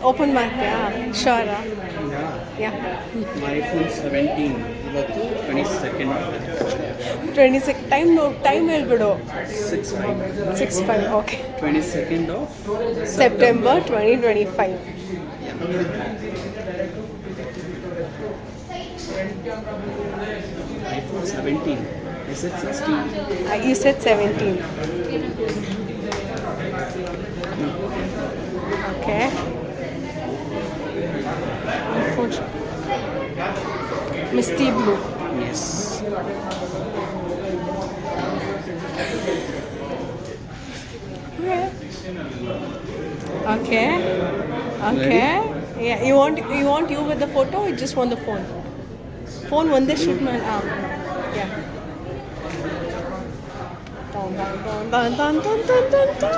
Open ಮಾಡ್ತೀಯಾ ಶೋರಾ ಯಾ iPhone 17 ಇವತ್ತು 22nd 26 time ಹೇಳ್ಬಿಡು 6/5 6/5 okay 22nd of September 2025 iPhone 17. Is it 16? You said 17 okay misty blue Yes. okay yeah you want you with the photo or you just want the phone one day shoot my arm yeah dun, dun, dun, dun, dun, dun, dun.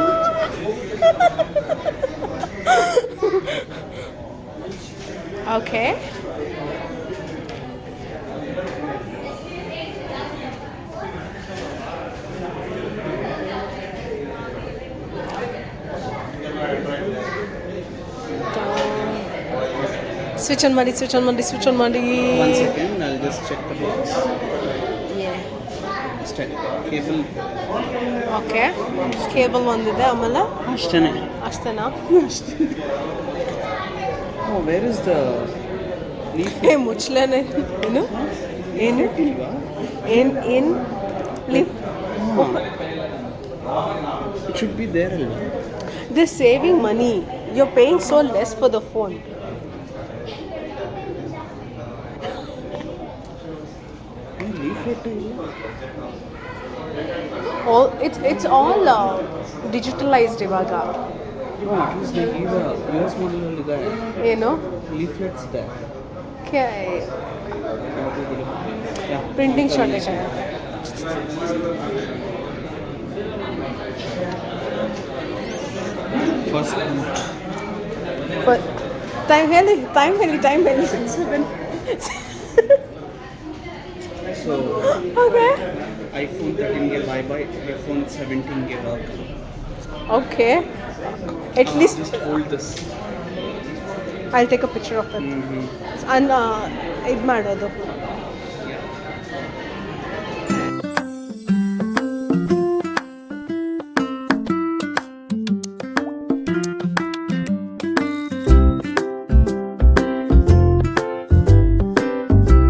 Okay. Switch on Monday. One second, I'll just check the box. Yeah. Cable. Okay. Cable ಒಂದಿದೆ ಆಮೇಲೆ ಅಷ್ಟೇನೆ. ಅಷ್ಟೇನಾ? Oh, where is the leaf? ಮುಚ್ಚಲೇನೆ ಏನು ಇಲ್ವಾ? ಏನು leaf It should be there alwa. They're saving money. You're paying so less for the phone. Leaflet ಇಲ್ಲ. It's all digitalized ಇವಾಗ. No, at least they give a US model ಅಲ್ಲಿ ಇದೆ. ಏನು? Leaflets ಇದೆ. Printing shortage First time ಹೇಳಿ 7. So okay iPhone 13 ಗೆ bye, iPhone 17 ಗೆ welcome. Okay at least Just hold this. I'll take a picture of it. ಇದು ಮಾಡೋದು